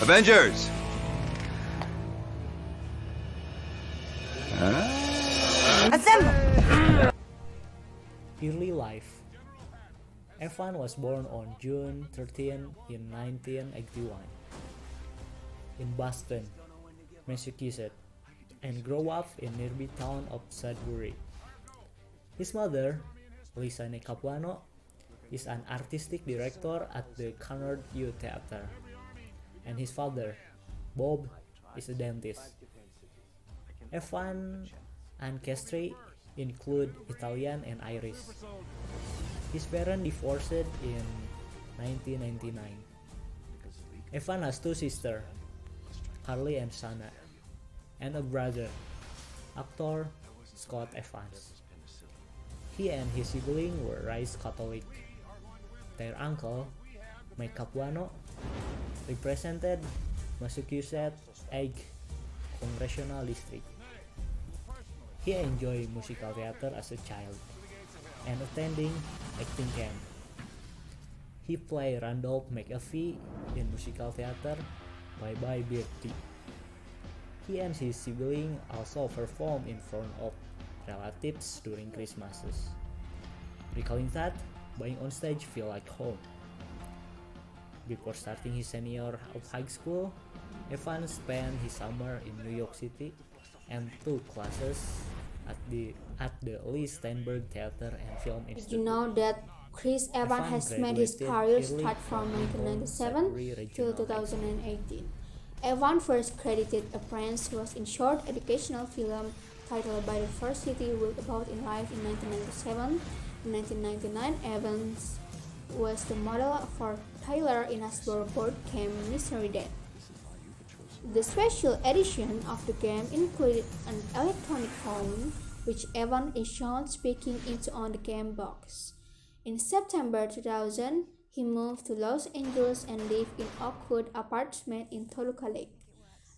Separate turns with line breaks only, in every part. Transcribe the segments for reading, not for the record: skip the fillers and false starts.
Avengers!
Assemble!
Early life. Evan was born on June 13 in 1981 in Boston, Massachusetts, and grew up in nearby town of Sudbury. His mother, Lisa Capuano, is an artistic director at the Cunard Youth Theater, and his father, Bob, is a dentist. Evan's ancestry include Italian and Irish. His parents divorced in 1999. Evan has two sisters, Carly and Shanna, and a brother, actor Scott Evans. He and his siblings were raised Catholic. Their uncle, Mike Capuano, represented Massachusetts 8th Congressional District. He enjoyed musical theater as a child and attending acting camp. He played Randolph McAfee in musical theater Bye Bertie. He and his siblings also performed in front of relatives during Christmases. Recalling that, being on stage feel like home. Before starting his senior of high school, Evan spent his summer in New York City and took classes at the Lee Steinberg Theater and Film
Did
Institute.
you know that Chris Evans has made his career start from 1997 to 2018? Evans' first credited appearance was in short educational film titled By the First City Walked About in Life in 1997. In 1999, Evans was the model for Tyler Inas's board game Mystery Death. The special edition of the game included an electronic phone, which Evans is shown speaking into on the game box. In September 2000, he moved to Los Angeles and lived in Oakwood apartment in Toluca Lake,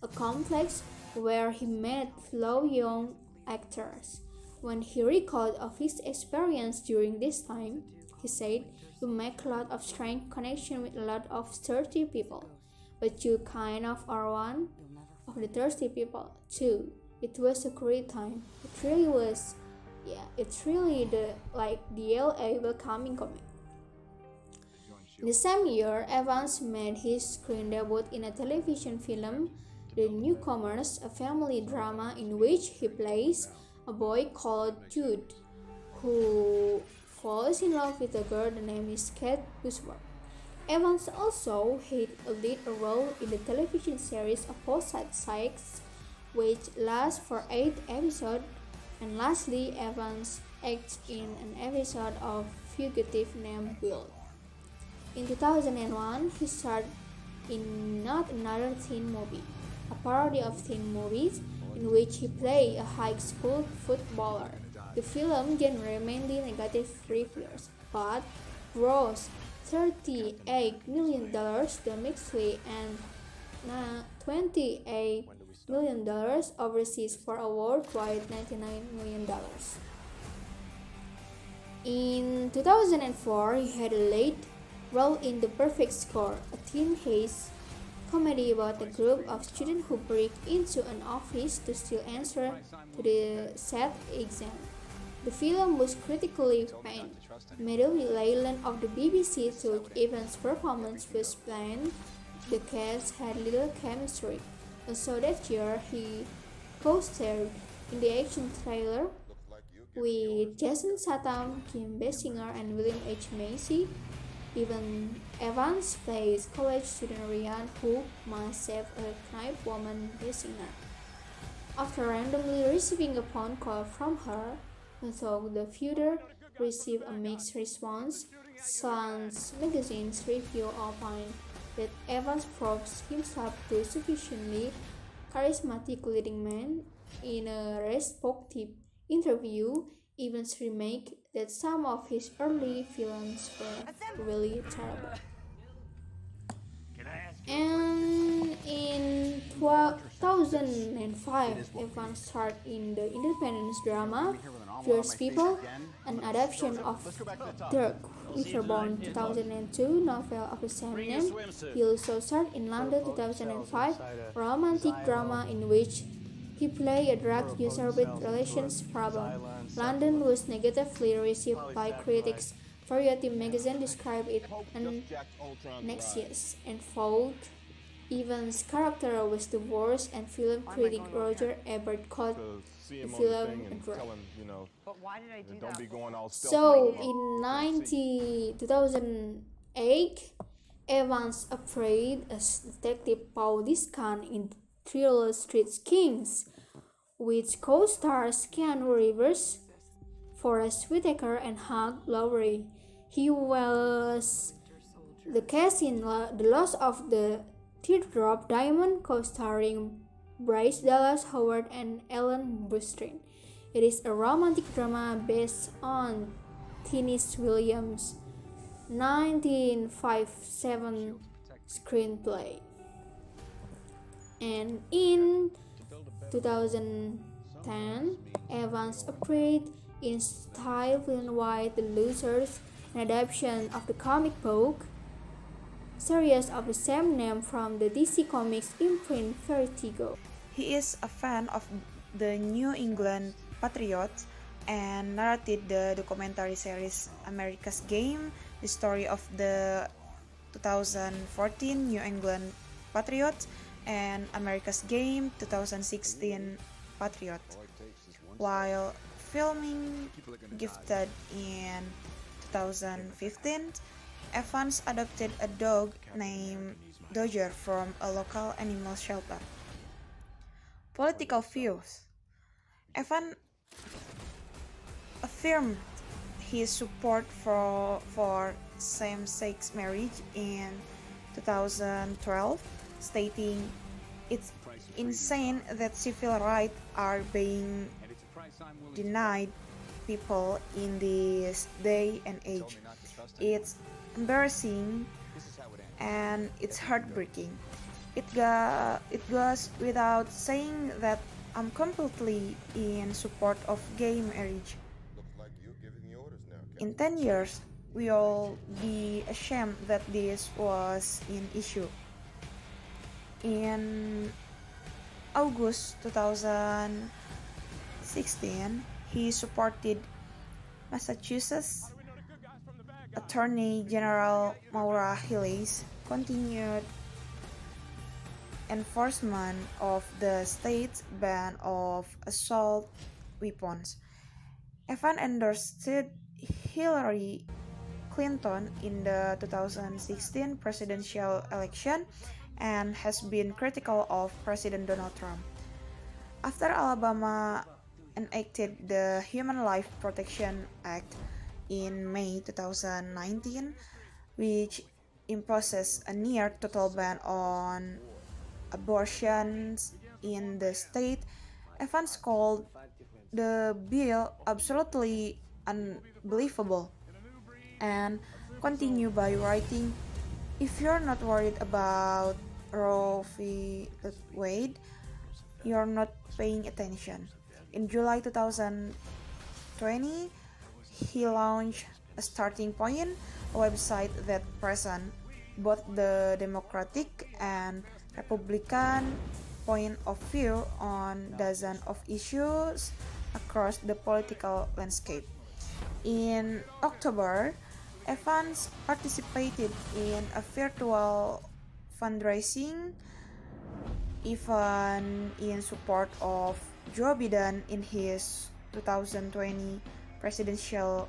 a complex where he met fellow young actors. When he recalled of his experience during this time, he said, "We make a lot of strange connection with a lot of thirsty people. But you kind of are one of the thirsty people too. It was a great time. It really was. Yeah, it's really the LA welcoming coming." In the same year, Evans made his screen debut in a television film, The Newcomers, a family drama in which he plays a boy called Jude, who falls in love with a girl. The name is Kate Bosworth. Evans also had a lead role in the television series Opposite Sex, which lasts for 8 episodes, and lastly, Evans acted in an episode of Fugitive named Will. In 2001, he starred in Not Another Teen Movie, a parody of teen movies in which he played a high school footballer. The film generated mainly negative reviews, but grossed $38 million domestically and $28 million overseas for a worldwide $99 million. In 2004, he had a lead role in The Perfect Score, a teen heist comedy about a group of students who break into an office to steal answers to the SAT exam. The film was critically panned. Meadowy Leyland of the BBC took Evans' performance was bland. The cast had little chemistry. Also that year, he co-starred in the action thriller with Jason Statham, Kim Basinger, and William H. Macy. Evans plays college student Ryan who must save a knife woman Basinger. After randomly receiving a phone call from her, although the feud received a mixed response, Science magazine's review opined that Evans proves himself to sufficiently charismatic leading man. In a respective interview, Evans remarked that some of his early films were really terrible. And in 2005, Evans starred in the independent drama Fierce People, an adaptation of Dirk Winterbourne 2002 novel of the same name. He also starred in London 2005, a romantic drama in which he played a drug user with relations problem. London was negatively received by critics. Variety magazine described it noxious and foul. Evans' character was the worst, and film critic Roger Ebert called the film a drag.
But why did I do that?
So in 2008, Evans appeared as Detective Paul Discan in thriller Street Kings, which co-stars Keanu Reeves, Forest Whitaker, and Hugh Laurie. He was the cast in The Loss of the Teardrop Diamond, co-starring Bryce Dallas Howard and Ellen Burstyn. It is a romantic drama based on Tennessee Williams' 1957 screenplay. And in 2010, Evans appeared in Style Film White The Losers, an adaptation of the comic book series of the same name from the DC Comics imprint Vertigo.
He is a fan of the New England Patriots and narrated the documentary series America's Game, the story of the 2014 New England Patriots and America's Game 2016 Patriots. While filming Gifted in 2015, Evans adopted a dog named Dodger from a local animal shelter. Political views. Evans affirmed his support for same-sex marriage in 2012, stating, "It's insane that civil rights are being denied people in this day and age. It's embarrassing and it's heartbreaking. It goes without saying that I'm completely in support of gay marriage. In 10 years, we'll be ashamed that this was an issue." In August 2016, he supported Massachusetts Attorney General Maura Healey's continued enforcement of the state's ban of assault weapons. Evans endorsed Hillary Clinton in the 2016 presidential election and has been critical of President Donald Trump. After Alabama enacted the Human Life Protection Act in May 2019, which imposes a near total ban on abortions in the state, Evans called the bill absolutely unbelievable and continued by writing, "If you're not worried about Roe v. Wade, you're not paying attention." In July 2020, he launched a Starting Point, a website that presents both the Democratic and Republican point of view on dozens of issues across the political landscape. In October, Evans participated in a virtual fundraising event in support of Joe Biden in his 2020 presidential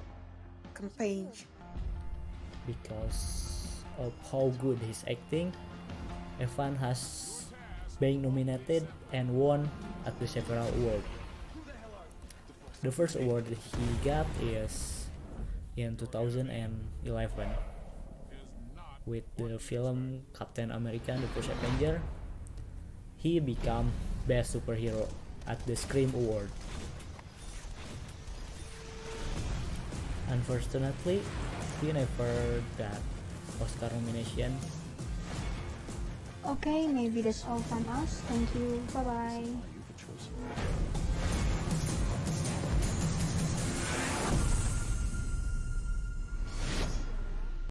campaign.
Because of how good he's acting, Evans has been nominated and won at the several awards. The first award he got is in 2011 with the film Captain America: The First Avenger. He became Best Superhero at the Scream Award. Unfortunately, he never got Oscar nomination.
Okay, maybe that's all from us. Thank you. Bye bye.